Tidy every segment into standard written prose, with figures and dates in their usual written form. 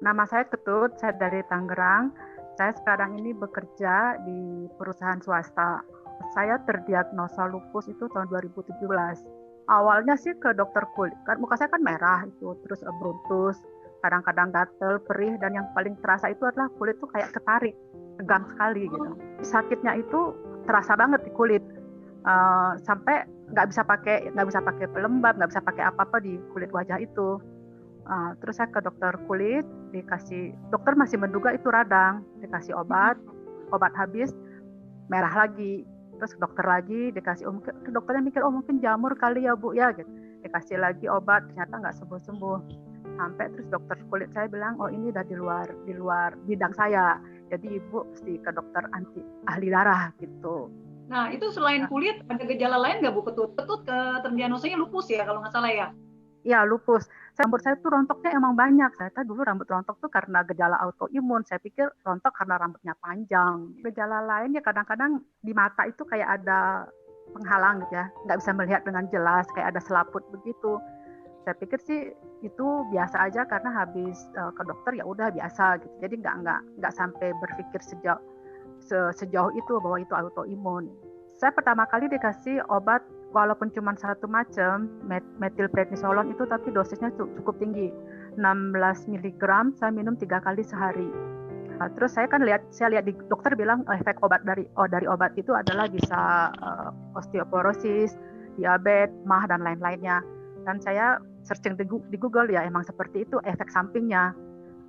Nama saya Ketut, saya dari Tangerang. Saya sekarang ini bekerja di perusahaan swasta. Saya terdiagnosa lupus itu tahun 2017. Awalnya sih ke dokter kulit, kan muka saya kan merah itu, terus beruntus, kadang-kadang gatel, perih, dan yang paling terasa itu adalah kulit tuh kayak ketarik, tegang sekali gitu. Sakitnya itu terasa banget di kulit, sampai nggak bisa pakai pelembab, nggak bisa pakai apa-apa di kulit wajah itu. Terus saya ke dokter kulit, dokter masih menduga itu radang, dikasih obat habis merah lagi, terus dokter lagi dikasih, dokternya mikir mungkin jamur kali ya Bu ya gitu, dikasih lagi obat, ternyata nggak sembuh-sembuh, sampai terus dokter kulit saya bilang ini udah di luar bidang saya, jadi Ibu mesti ke dokter ahli darah gitu. Nah, itu selain kulit, ada gejala lain nggak Bu Ketut? Ketut terdiagnosanya lupus ya, kalau nggak salah ya? Ya, lupus. Rambut saya tuh rontoknya emang banyak. Saya tahu dulu rambut rontok tuh karena gejala autoimun. Saya pikir rontok karena rambutnya panjang. Gejala lain ya kadang-kadang di mata itu kayak ada penghalang gitu ya. Nggak bisa melihat dengan jelas, kayak ada selaput begitu. Saya pikir sih itu biasa aja karena habis ke dokter ya udah biasa gitu. Jadi nggak sampai berpikir sejauh itu bahwa itu autoimun. Saya pertama kali dikasih obat walaupun cuma satu macam, metilprednisolon itu, tapi dosisnya cukup tinggi, 16 mg, saya minum 3 kali sehari. Terus saya lihat di dokter bilang efek obat dari obat itu adalah bisa osteoporosis, diabetes, MAH dan lain-lainnya. Dan saya searching di Google ya emang seperti itu efek sampingnya.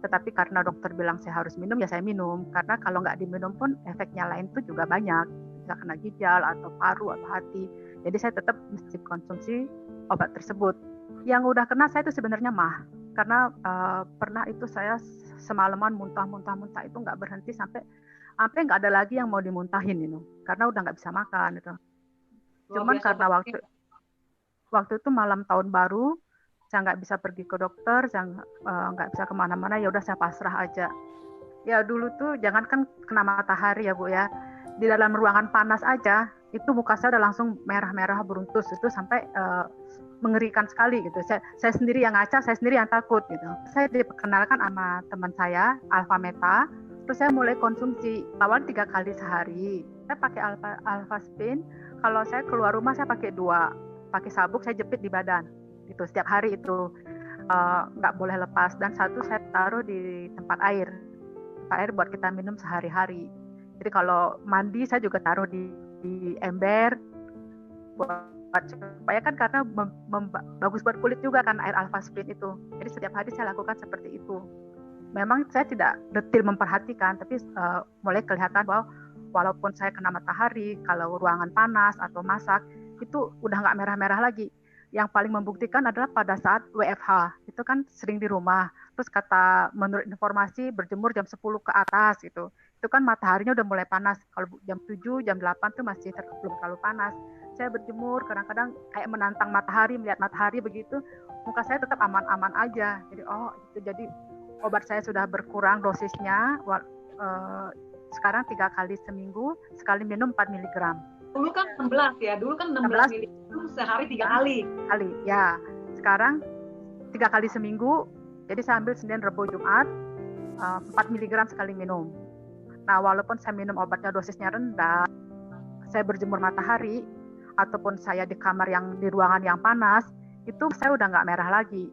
Tetapi karena dokter bilang saya harus minum, ya saya minum. Karena kalau nggak diminum pun efeknya lain tuh juga banyak. Bisa kena ginjal atau paru atau hati. Jadi saya tetap mesti konsumsi obat tersebut. Yang udah kena saya itu sebenarnya MAH. Karena pernah itu saya semalaman muntah itu nggak berhenti sampai nggak ada lagi yang mau dimuntahin itu. Karena udah nggak bisa makan itu. Cuman karena waktu itu malam tahun baru, saya nggak bisa pergi ke dokter, saya nggak bisa kemana-mana, ya udah saya pasrah aja. Ya dulu tuh jangankan kena matahari ya Bu ya, di dalam ruangan panas aja itu muka saya udah langsung merah-merah beruntus itu sampai mengerikan sekali gitu. Saya sendiri yang ngaca, saya sendiri yang takut gitu. Saya diperkenalkan sama teman saya Alpha Meta, terus saya mulai konsumsi awal 3 kali sehari. Saya pakai Alpha Spin. Kalau saya keluar rumah saya pakai 2, pakai sabuk saya jepit di badan gitu setiap hari itu, nggak boleh lepas, dan satu saya taruh di tempat air buat kita minum sehari-hari. Jadi kalau mandi saya juga taruh di ember buat supaya kan karena bagus buat kulit juga kan air Alpha Spin itu. Jadi setiap hari saya lakukan seperti itu. Memang saya tidak detail memperhatikan, tapi mulai kelihatan bahwa walaupun saya kena matahari, kalau ruangan panas atau masak itu udah nggak merah-merah lagi. Yang paling membuktikan adalah pada saat WFH, itu kan sering di rumah, terus menurut informasi berjemur jam 10 ke atas gitu, itu kan mataharinya udah mulai panas, kalau jam 7, jam 8 tuh masih belum terlalu panas. Saya berjemur, kadang-kadang kayak menantang matahari, melihat matahari begitu, muka saya tetap aman-aman aja. Jadi obat saya sudah berkurang dosisnya, sekarang 3 kali seminggu, sekali minum 4 mg. Dulu kan 16 ya, dulu kan 16 mg sehari 3 kali. Ya, sekarang 3 kali seminggu, jadi saya ambil Senin, Rabu, Jumat, 4 mg sekali minum. Nah, walaupun saya minum obatnya dosisnya rendah, saya berjemur matahari, ataupun saya di kamar di ruangan yang panas, itu saya udah nggak merah lagi.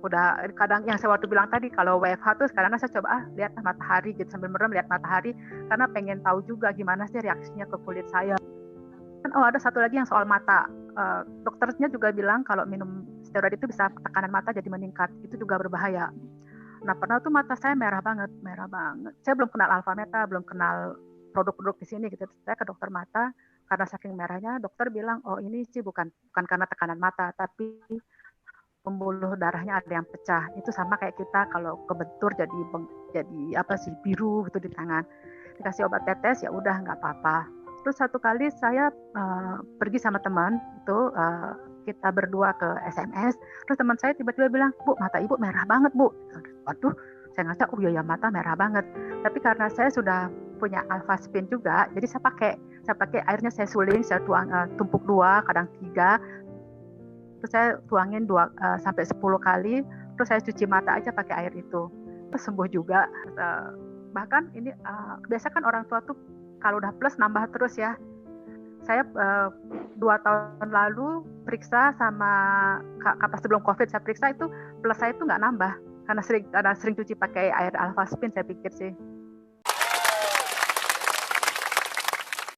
Udah kadang yang saya waktu bilang tadi, kalau WFH tuh sekarang saya coba lihat matahari gitu, sambil merem lihat matahari, karena pengen tahu juga gimana sih reaksinya ke kulit saya. Ada satu lagi yang soal mata. Dokternya juga bilang kalau minum steroid itu bisa tekanan mata jadi meningkat, itu juga berbahaya. Nah, pernah tuh mata saya merah banget. Saya belum kenal Alpha Meta, belum kenal produk-produk di sini gitu. Saya ke dokter mata, karena saking merahnya, dokter bilang, ini sih bukan karena tekanan mata, tapi pembuluh darahnya ada yang pecah. Itu sama kayak kita kalau kebentur jadi biru gitu di tangan. Dikasih obat tetes, ya udah nggak apa-apa. Terus satu kali saya pergi sama teman itu, kita berdua ke SMS, terus teman saya tiba-tiba bilang, Bu, mata ibu merah banget Bu. Waduh, saya ngaca, ya mata merah banget. Tapi karena saya sudah punya Alpha Spin juga, jadi saya pakai airnya, saya suling, saya tumpuk 2, kadang 3, terus saya tuangin 2 sampai 10 kali, terus saya cuci mata aja pakai air itu. sembuh juga. Bahkan ini biasa kan orang tua tuh kalau udah plus nambah terus ya. Saya 2 tahun lalu periksa sama pas sebelum COVID saya periksa itu plus saya itu nggak nambah karena sering cuci pakai air alfaspin saya pikir sih.